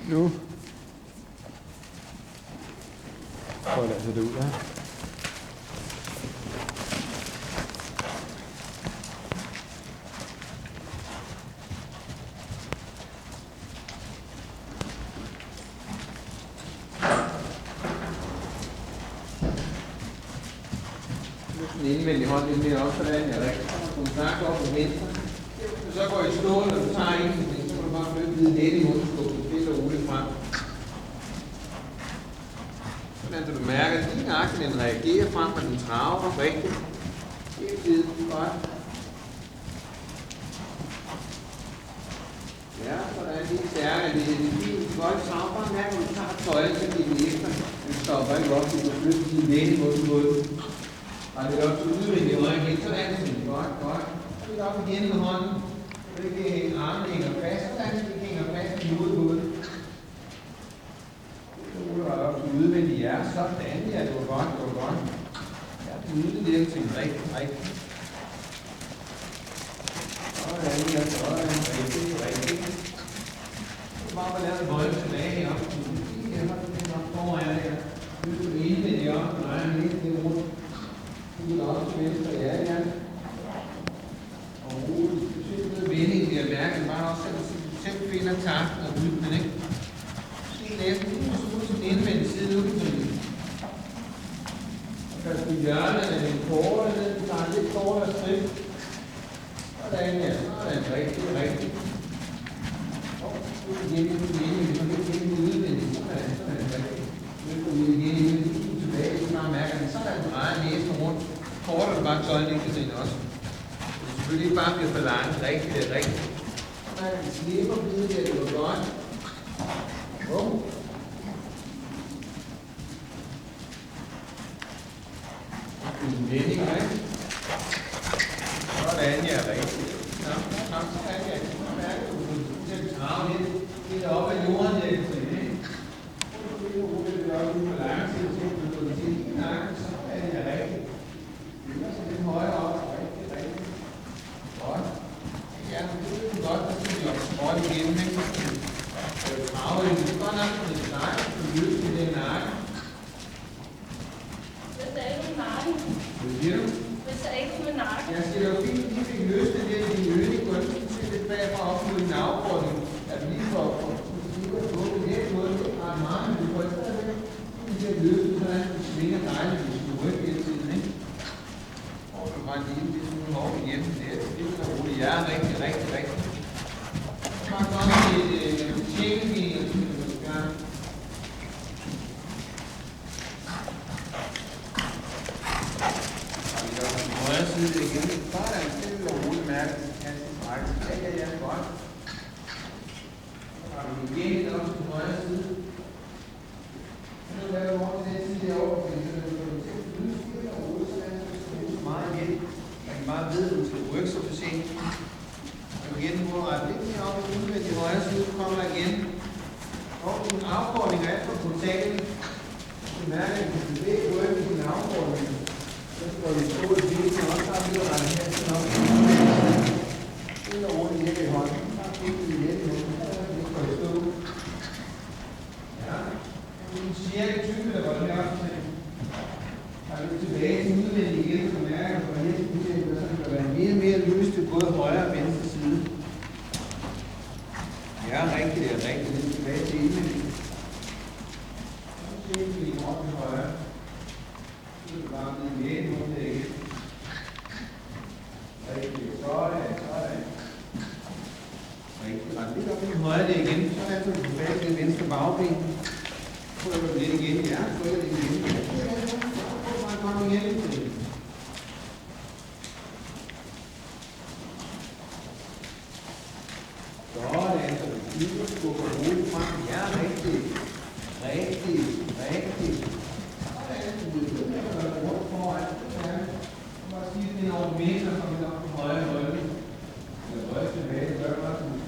Nu folder jeg det ud her. Den indvendige hånd lidt mere op, sådan jeg rigtig kommer kontakt op på venstre. Så går I stående, og du tager en, så kan du bare flytte lidt let i mundskåben, det er roligt frem. Sådan så du mærker, at din akse, den reagerer frem, og den traver rigtigt. Helt tid, godt. Ja, sådan lige stærkere, det er fint, godt trav. Bare mærk, når du tager tøjet, så giver den efter. Den stopper ikke op, du kan flytte din let i mundskåben. Og det er også udvendigt i øjeblik, sådan er det godt, godt. Lidt op igen med hånden, så det ikke armene hænger fast, sådan det ikke hænger fast i hovedet. Så ruller jeg op til udvendigt hjerte, sådan, ja, det var godt, det var godt. Ja, nyde det til en rigtig. Sådan, ja, sådan, rigtig. Så bare lade den holde tilbage heroppe. Jeg har den op foran her. Nyde det indvendigt op, og drejer den lidt rundt. Ud op til venstre, ja. Og roligt. Du ser noget vending, det er mærket. Bare også selv finder takten og rytmen, ikke? Måske næsten ud til den indvendte side ud til den. Og kan du hjørne af den korte ned, du tager en lidt kortere skridt. Sådan her, sådan rigtig. Og du kan igen i den mening, så kan du igen i udvendigt. Sådan rigtig. Nu går vi igen i den tilbage, så bare mærker den. Sådan drejer næsen rundt. Kortere du bare tøjlen ikke kan se også. Det er selvfølgelig ikke bare bliver for langt, rigtigt. Så er den slipper bide der, det var godt. En vending, ikke? Sådan, ja, rigtigt. Så kan jeg mærke, at du kan trave lidt op ad jorden, der kan se, ikke? Så ruller det op ud for langt til, så du kan se din nakke, så er det rigtigt. Så lidt højere op, rigtig. Godt. Ja, det er godt, så skal vi også skråt igennem, ikke? Trave det, det er godt nok, at det er nakke, så løser vi den nakke. Hvis der ikke er nakken. Hvad siger du? Hvis der ikke er nakken. Jeg skal da fint lige fik løsnet det i øjning, og så se lidt bagfra op mod en afgrunding. At vi lige får på det her måde, det er ret meget, men vi får stadigvæk lige at løse det, sådan at det svinger dejligt, hvis du rykker hele tiden, ikke? Og du bare lige lidt smule hårdt igen. Det er så roligt. Ja, rigtig. Så bare godt et tjekkeben, ja. Og vi gør den højre side igen. Bare der en stille og roligt mærke, at det strækker. Ja, godt. Så har vi igen op til den højre side. Nu laver vi over til den side derovre, fordi så er det jo til at lyde stille og roligt, så er det så meget igen. Man kan bare vide, at du skal rykke sig for sent. Og igen, nu må ret lidt mere op i udvendigt højre side, så kommer der igen. Og en afkortning af på portalen. Du mærker, at du kan bevæge ryggen på en afkortning. Så skal vi stå i bilen, og også har vi jo rettet her til nok. Stille og roligt lidt i hånden. Bare kigge lidt i hånden. Så skal vi stå. Ja. Cirka 20 der var det her også. Og vi tilbage til udvendigt igen, så mærker jeg, at det kan være mere løst til både højre og venstre side. Ja, rigtigt. Lidt tilbage til indvendigt. Så ser vi lige op til højre. Så er det bare lidt mere nu der igen. Rigtigt. Sådan. Rigtigt. Ret lidt op i højre der igen. Så er det tilbage til venstre bagben. Prøver du lidt igen, ja. Prøver det igen. Bare kom igen. Sådan, så vi skubber hovedet frem. Ja, rigtigt. Sådan, så vi gør rundt foran. Ja. Bare skifte ind over midten, og så vi op på højre ryggen. Eller rykke tilbage, gør bare sådan.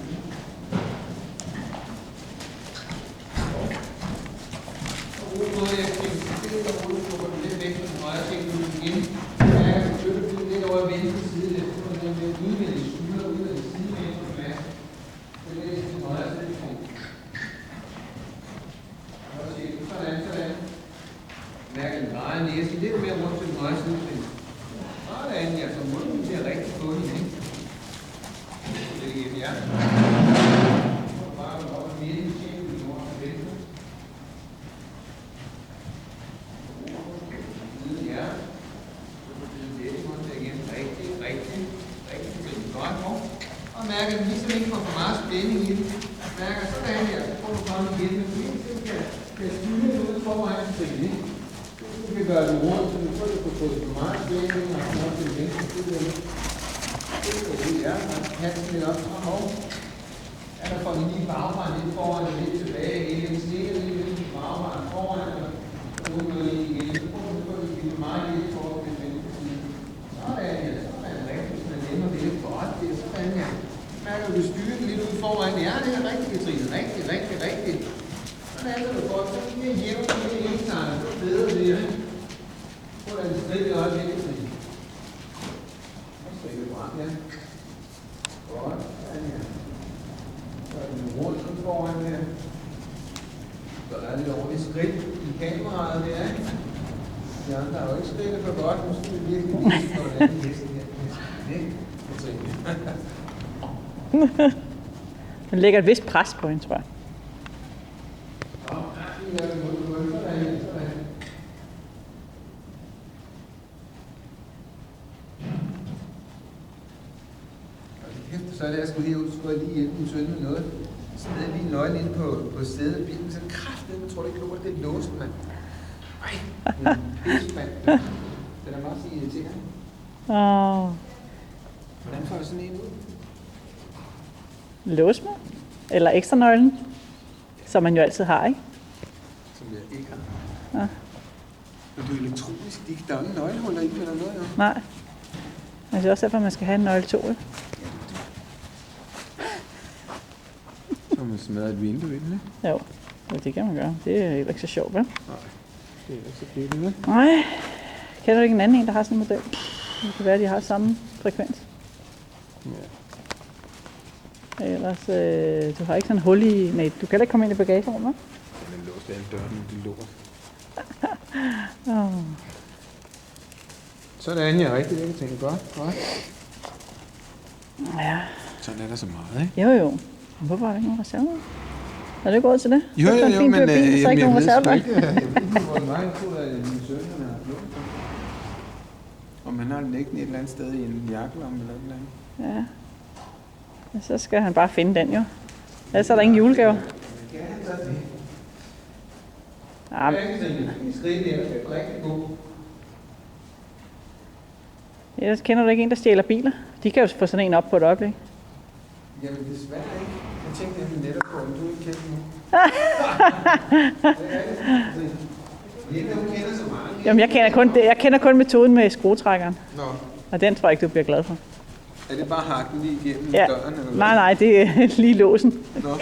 Bare op og midten, tjener vi over til venstre. Ja. Rigtig godt nu. Og mærker den ligesom ikke får for meget spænding i den. Mærker sådan her, så får du komme igen. Men du kan styre det ud foran Trine. Du kan gøre det rundt, så du får det på for meget spænding og så til den venstre side. Det er, man kan lidt op fremad. Ja, der får vi lige bagvejen lidt foran og lidt tilbage. Lidt stikker lidt i bagvejen foran. Og nu går det igen. Så får du det meget lidt foran den venstre side. Sådan, ja. Sådan rigtigt. Man nemmer det lidt godt. Det er sådan, ja. Mærker du styrer den lidt ud foran. Ja, det er rigtigt, Katrine. Rigtigt. Sådan er det godt. Så lige en jævn til det ene tegn. Så bedre det, ikke? Prøv at lade det skridt i øjeblikket, Katrine. Og strikke frem, ja. Godt. Sådan, ja. Så er det rundt foran her. Så der er lidt ordentligt skridt i kameraet der, ikke? De andre har jo ikke skridtet for godt. Nu skal vi virkelig vise for den anden hest her. Ikke, Katrine? Den lægger et vist pres på hende, tror jeg. Så er det, jeg skulle herud, så skulle jeg lige hjælpe min søn med noget. Så havde lige nøglen inde på sædet af bilen, så kraftedeme, tror du ikke lort, det er låst, mand. Ej, pisse, mand. Det er da meget sige irriterende. Hvordan får jeg sådan en ud? Lås med? Eller ekstra nøglen? Som man jo altid har, ikke? Som jeg ikke har. Ja. Men det er elektronisk, der er ingen nøglehuller i eller noget, jo. Nej. Men det er også derfor, man skal have en nøgle 2, ikke? Så man smadrer et vindue ind, ikke? Jo, det kan man gøre. Det er ikke så sjovt, vel? Nej, det er ikke så billigt, vel? Nej. Kender du ikke en anden en, der har sådan en model? Det kan være, at de har samme frekvens. Ja. Ellers, du har ikke sådan en hul i... Nej, du kan heller ikke komme ind i bagagerummet. Den er låst af døren, det er lort. Sådan, ja, rigtigt. Det kan tænke godt. Ja. Sådan er der så meget, ikke? Jo. Men hvorfor er der ikke nogen reserver? Er du ikke råd til det? Jo, Efter en fin dyr bil, så ikke nogen reserver. Jeg ved ikke, hvor meget tur af min søn, han har blået. Om han har den ikke et eller andet sted i en jakkelomme eller et eller andet. Ja. Ja, så skal han bare finde den, jo. Ellers er der ingen julegaver. Ja, så det. Ja, Jeg kan se, en skridt der, det er rigtig god. ellers kender du ikke en, der stjæler biler? De kan jo få sådan en op på et øjeblik. Jamen desværre ikke. Jeg tænkte nemlig netop på, om du ikke kender nu. Linda, hun kender så mange. Jamen, jeg kender kun metoden med skruetrækkeren. Nå, Og den tror jeg ikke, du bliver glad for. er det bare hakken lige igennem Ja. døren? Eller hvad? Nej, det er lige låsen. Nå,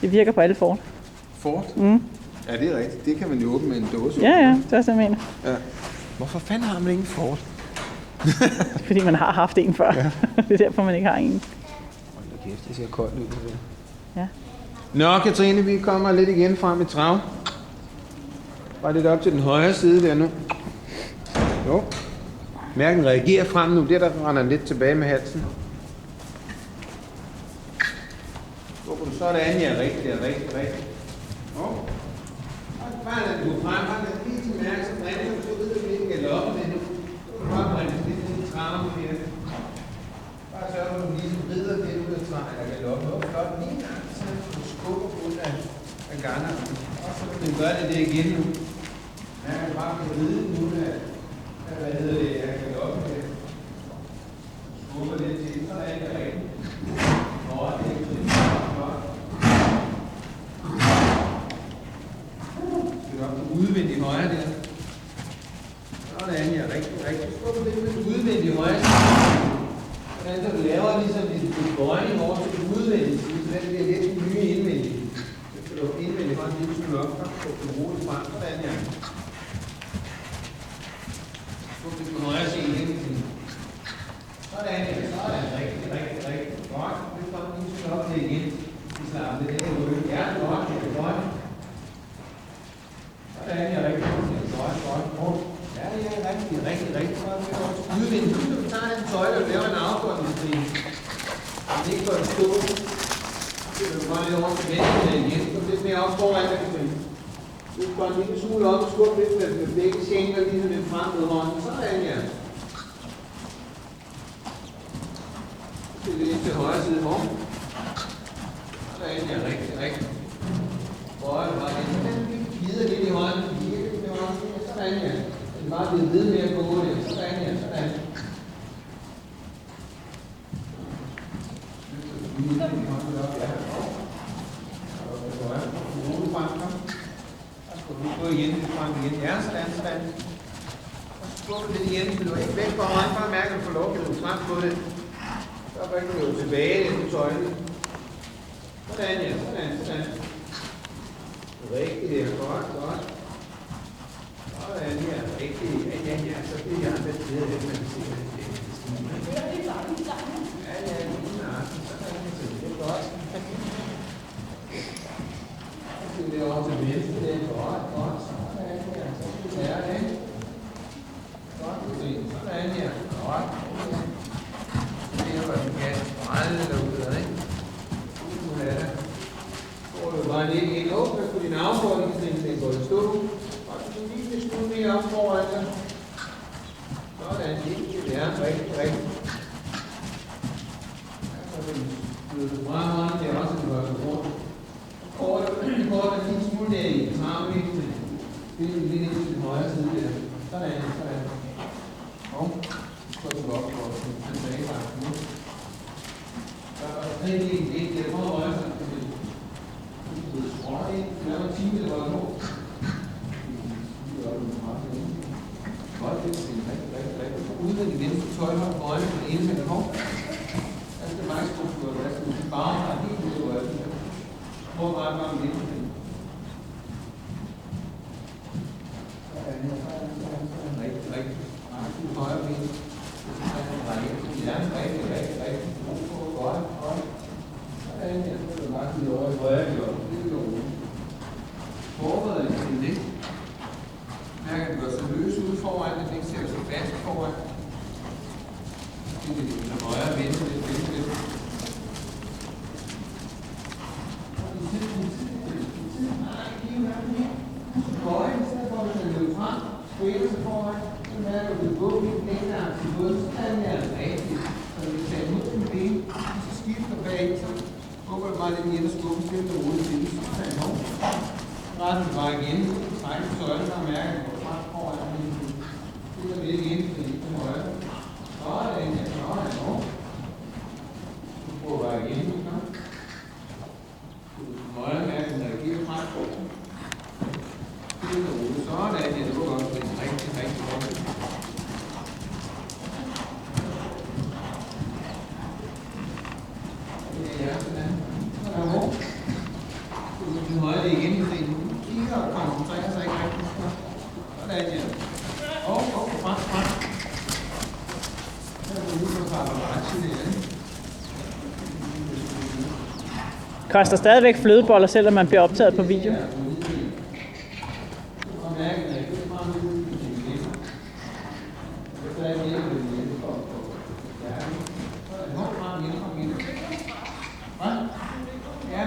Det virker på alle Ford. Ford? Mm. Ja, det er rigtigt. Det kan man jo åbne med en dåse. Ja, det er også, jeg mener. Ja. Hvorfor fanden har man ikke en Ford? Fordi man har haft en før. Ja. Det er derfor, man ikke har en. Hold da kæft, det ser koldt ud. Det der. Ja. Nå, Katrine, vi kommer lidt igen frem i trav. Bare lidt op til den højre side der nu. Jo. Mærken reagerer frem nu. Der render lidt tilbage med halsen. Sådan, ja. Rigtig. Jo. Bare lad det gå frem. Bare lad det lige til mærke, så brænder du. Så ved du, hvilken galoppe det er nu. Så kan du bare brænde lidt ned i traven her. Bare sørg for, at du ligesom rider det ud af traven eller galoppen. Det var flot. Lige gang, så du skubber ud af garnerne. Og så kan du gøre det igen nu. Ja, jeg kan bare ride den ud af, hvad hedder det, af galoppen her. Skubber lidt til, så er det rigtigt. Nå, det er ikke flot. Skal du op på udvendig højre der. Sådan, ja, rigtig. Skubber lidt med udvendig højre. Sådan, så du laver ligesom et bøjning over til den udvendige side, så den bliver lidt nye indvendige. Så du indvendig hånd lidt smule op, så du bruger det frem. Sådan, ja. Skubber lidt på højre side igen. Sådan, ja. Sådan, rigtig. Godt. Det kommer lige smule op til igen. Vi slapper det der ud. Ja, godt. Sådan, ja, rigtig. Godt. Ja, rigtig. Udvendig. Du tager den tøjle og laver en afgrund, Katrine. Det er igen for en stol. Det er bare lidt over til venstre igen. Så lidt mere op foran dig, Katrine. Du går en lille smule op og skubbe lidt med begge skænker, ligesom den frem med hånden. Sådan, ja. Så det lidt til højre side for. Sådan, ja. Rigtig, rigtig. Bøje, bare lidt. Gider lidt i hånden. Gider lidt i hånden. Sådan, ja. Den bare bliver ved med at gå det. Sådan, ja. Sådan. Gå igen, frem igen. Ja, sådan, sådan. Og så skubbe lidt igen, så du er ikke væk fra hånden, bare mærke, at du får lov til at frem på det. Så bringer du tilbage i tøjlet. Sådan, ja, sådan, sådan. Rigtig, det er godt, godt. Sådan, ja, rigtig, ja, ja, så bliver jeg lidt bedre, at man ser det. Ja, ja, lige nøjagtigt. Sådan, så det er godt. Det er over til venstre, det er godt, godt. Sådan her, så det er det. Godt, sådan her, godt. Det er bare en gas brændende derude, ikke? Nu er det. Så får du bare lidt ind op, så kunne din affordring, den går i stå. Og så lige lidt smule mere op foran dig. Sådan, det er rigtig, rigtig. Så bliver du meget, meget, det er også, at du gør så rundt. Det går en lille smule der i tarmvægten. Det er lidt ind til den højre side der. Sådan, sådan. Og så er du op for den tilbagegang nu. Så er der rigtig en der kommer højre side. Du er skråt ind. Lad mig 10 eller hvad nu. Godt, det er rigtig, rigtig, rigtig. Uden den venstre tøjler på øjnene på den ene side. Der skal meget struktur. Der skal bare have helt ud af øjnene. Prøv bare at komme lidt. Rigtig, rigtig. Meget højere ben. Ja, rigtig, rigtig, rigtig. Godt, godt. Sådan, jeg skal bare lige over i højre. Forbered dig til det. Mærk, at det går så løs ud foran, at det ikke ser så fast foran. Det er lidt højre, venstre, lidt venstre. Bøjen, så får du den løb frem, spiller sig foran, så mærker du, at du går lidt længere til bunden, så er det rigtigt. Så hvis du tager ud med ben, så skifter bag, så skubber du bare lidt igen og skubber stille og roligt til, så tager du hov. Retter du bare igen, så trækker du søjlen og mærker, at du går frem foran, og det er lidt igen, fordi det er højre. Sådan, ja, sådan, hov. Du prøver bare igen, du kan. Højre mærker, når jeg giver frem foran. Sådan, ja, det var godt. Det er rigtig, rigtig godt. Ja, sådan. Så er det. Du højre det igen, fordi du kigger og koncentrerer sig ikke rigtig. Sådan, ja. Frem. Så er det nu, du tager på retchen igen. Koster stadigvæk flødeboller, selvom man bliver optaget på video. Ja,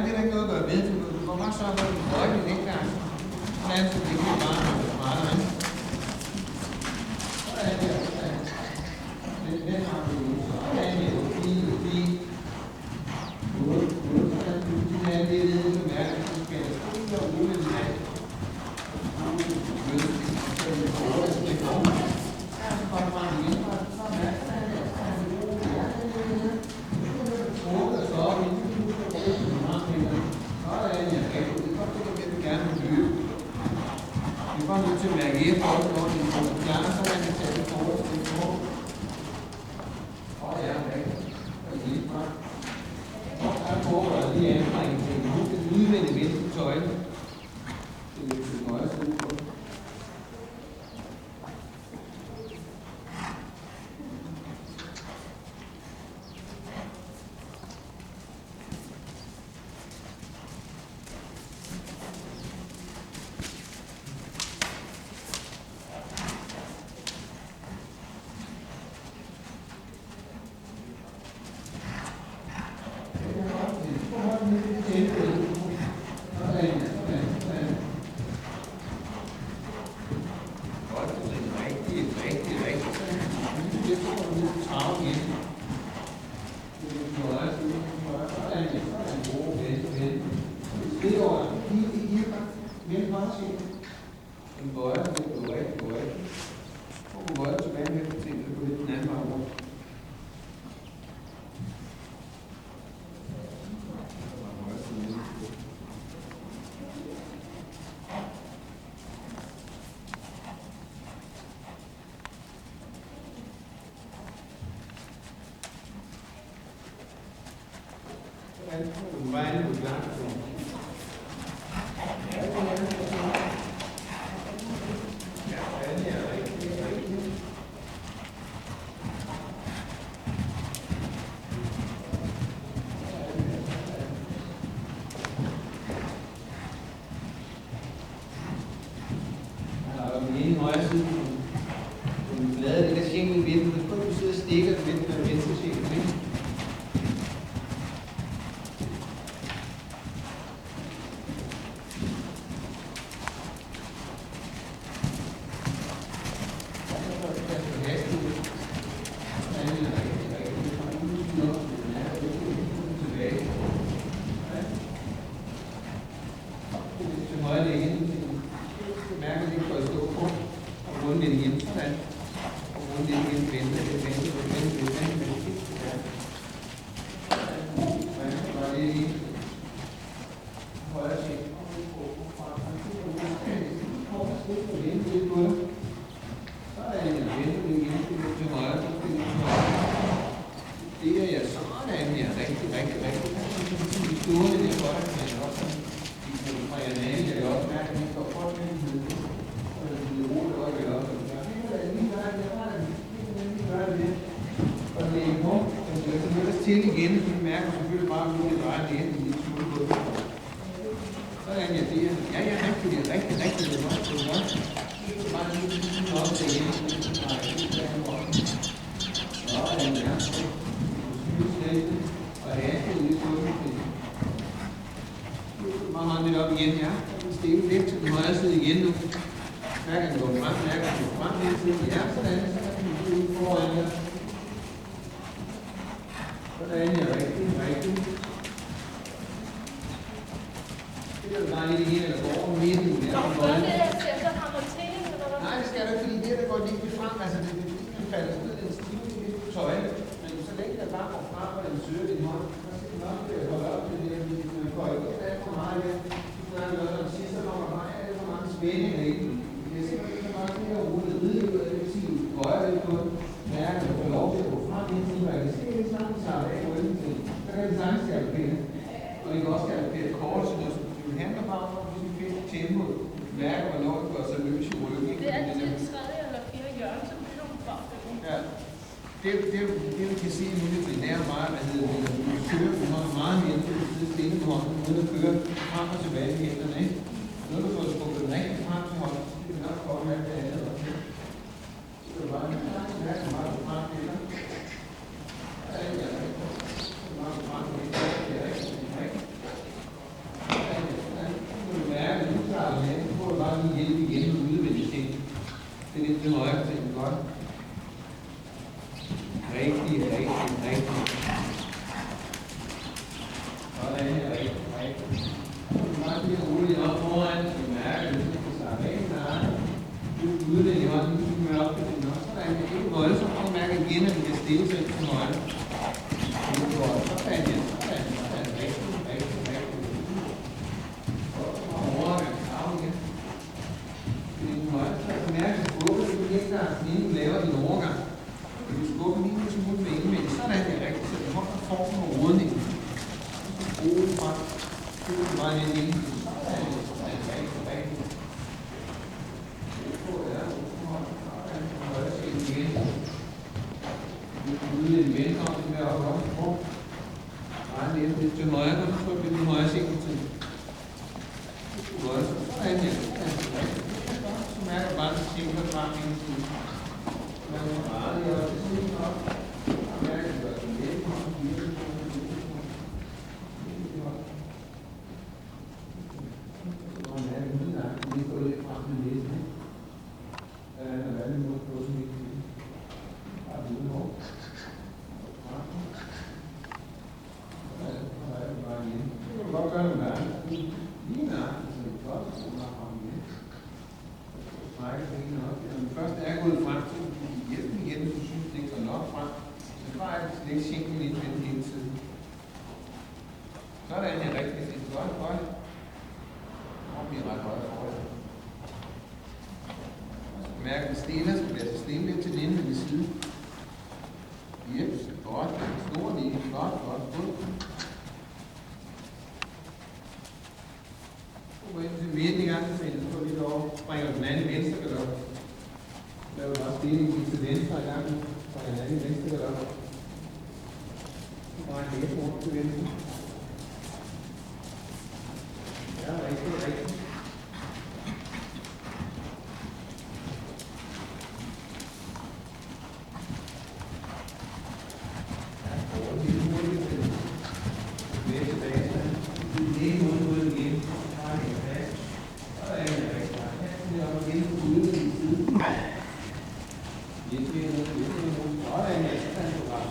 det er der ikke noget at gøre ved. Du må bare sørge for, at du bøjer din indgang. Sådan, så det ikke er bare smartere. Sådan der. Den har vi. Sådan der. Fint. Sådan det er det, du mærker. Du skal stille og roligt i dag. Vi var nødt til at mærke efter, når den fjerner, så kan vi tage det forward til det forward. Ja, og hjælp mig. Der foregår lige anstrængning til nu skal den udvende venstre tøjle. Det er lidt nøje side på. Du var inde på klart. ene højre side på den flade, det kan skænke i vinden. Så prøv at du sidder og stikker den med den venstre skænke. Til igen, så mærker selvfølgelig bare, at det bare er en lille smule på det. Sådan ja, det er. Ja, jeg er rigtig, det er rigtig, det er godt. Det er godt. Det er bare en lille smule op til igen. Sådan ja. Og ja, det er lidt sådan. Bare hånd lidt op igen, ja. Stille lidt til den højre side igen nu. Mærker den går frem, mærker den går frem hele tiden. Ja, sådan. Så kan den gå ud foran her. Sådan er rigtigt. Det er jo bare lidt igen, eller går over midten. Gør det, at jeg så har montering, eller hvad? Nej, det skal du ikke, fordi det der går lige frem, altså det er fordi, man falder sådan ned, den stiver lidt på tøjet. Men så længe der bare går frem, og den søger din hånd, så skal den nok holde op til det her, hvis man går ikke alt for meget her. Så snakker vi også om sidst, så kommer bare alt for mange spændinger i den. Det er simpelthen så meget mere roligt at ride ud af det, vil sige, du bøjer lidt på den. Mærker, du får lov til at gå frem i en tid, og jeg kan se det sammen, så er det ikke ryggen til. Så kan det sagtens galopere. Og det kan også galopere kort, så det handler bare om, at vi finder tempoet. Mærker, hvornår det går så løs i ryggen. Det er altid et tredje eller fjerde hjørne, så bliver du bare det. Ja. Det vi kan se nu, det er meget, hvad hedder det, du kører, du har meget mere til at sidde stille på hånden, uden at køre frem og tilbage i hænderne, ikke? Når du får skubbet den rigtig frem til hånden, så skal det nok komme alt det andet også. Så det er bare en mærke meget på frem til dig. Ja, det er rigtig. Så meget på frem til dig. Det er rigtig. Nu kan du mærke, at du tager det med, så får du bare lige hjælp igen med udvendige ting. Det er lidt til højre til den godt. Rigtig. Sådan her, rigtig. Så er det meget lige roligt op foran, så du mærker, at du skal slappe af med armen. Du er udvendig i hånden, du kan op til den også. Sådan er det ikke voldsomt, så mærker igen, at du kan stille sig til højre. Sådan her, rigtig. Og overgang, af igen. Det er den højre, så kan du mærke, at du skubber, så du ikke der, inden du laver din overgang. Du skubber lige en smule med indvendigt. Sådan er det rigtigt, så du holder formen og rodningen. Rolig frem. Så er det bare lidt ind. Sådan er det rigtigt. Det tror jeg er. Sådan er det højre siden igen. Du kan ude lidt velkommen med at holde op på. Bare lidt til højre, så trykker vi den højre siden til. Sådan er det rigtigt. Så mærker du bare, at du tænker frem hele tiden. Man må bare lige også sige op. Og mærke, at du gør den lidt. Så man er det udlagt. Vi går lidt frem med næsen. Og hvad er det nu på sådan en tid? Bare viden over. Så er det bare igen. Så kan du godt gøre det med andet. Lige nøjagtigt, så det er godt. Så er det frem igen. Strækker tingene op. Når den første er gået frem, så kan du hjælpe igen, hvis du synes, det går nok frem. Så bare er det lidt skænken lidt med hele tiden. Sådan er det rigtigt. Det er godt. Og vi er ret højt foran. Mærk, at den stiller, så bliver det stille lidt til den indvendige side. Jeps, godt. Stor lige. Godt. læse rundt til venstre. Ja, rigtig.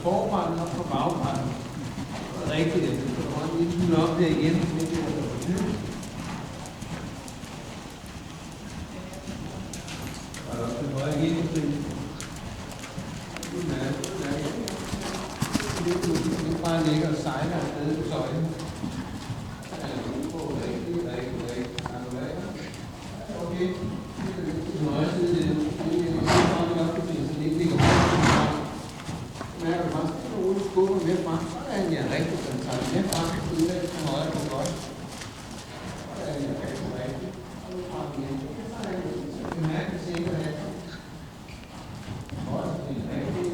Forbranden op på bagbranden. Rigtigt, det skal du lige hylde op der igen. Og op til højre igen. Det bare ligger og sejler afsted på søjlen. Okay. Højre side, det er nok på det, så det ikke ligger mærker bare stille og roligt skubber med frem. Sådan ja, rigtigt, den tager det med frem. Så det er lidt højere på godt. Sådan ja, rigtig, rigtigt. Og nu frem igen. Sådan ja, så kan vi mærke det senere her. Godt, det er rigtigt.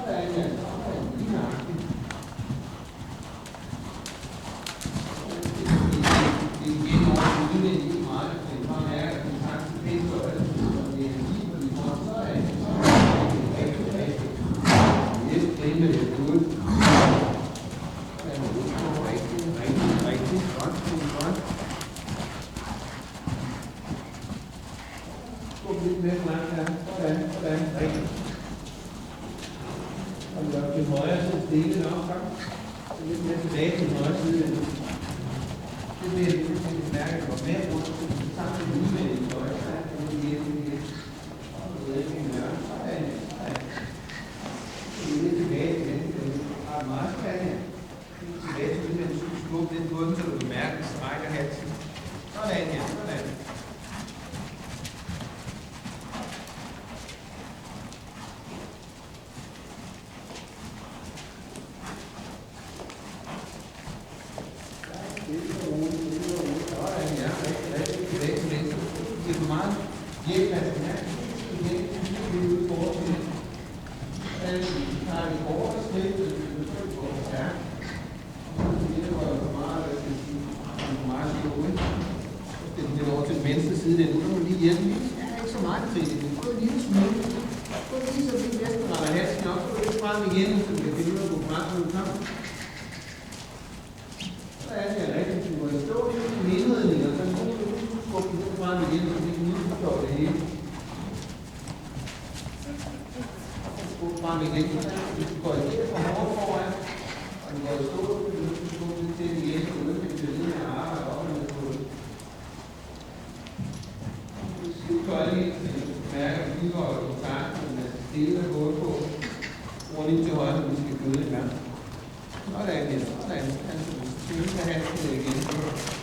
Sådan ja, sådan lige nøjagtigt. Det er igen over til udvendigt ikke meget, så det bare mærker, at den tager til pænt og det er lige på de får. Så er det rigtig. Det er good. Rigtig. Godt. Gå lidt mere frem her. Sådan. Rigtig. Og vi op til højre side stille nok. Så lidt mere tilbage til højre side. Det bliver lidt mærke, at går mere rundt. Sammen med udvendigt i højre. Lidt tilbage til den. Det er meget spændende. Tilbage til den, du skal skubbe den på den, så du kan mærke, at den strækker halsen. Sådan ja, sådan. Sådan ja, rigtig. Tilbage til den. Det er for meget hjælp af den her. Det er ude for til den. Så tager vi hårdt skridt, så vi kan trykke på ja. Det var jo meget ude. Så den over til den venstre side, den nu lige hjælpe lige. Ja, ikke så meget til det. Få en lille smule. Få lige så vi næsten retter halsen op. Så lidt frem igen, så vi kan finde ud af at gå frem, når du kommer. Så er det rigtigt. Du må stå lidt i indredning, og så må du skubbe den frem igen, så vi kan udforstå det hele. Frem igen, hvis du går igen fra hårdt foran, og du går i stå, så vil du skubbe lidt til igen, så du ikke bliver ved med at arbejde op og ned på det. Du gør lige, så du mærker, at vi går i kontakt, men er stille at gå på. Bruger lige til højre, så vi skal gøde en gang. Sådan, så kan du stille halsen igen.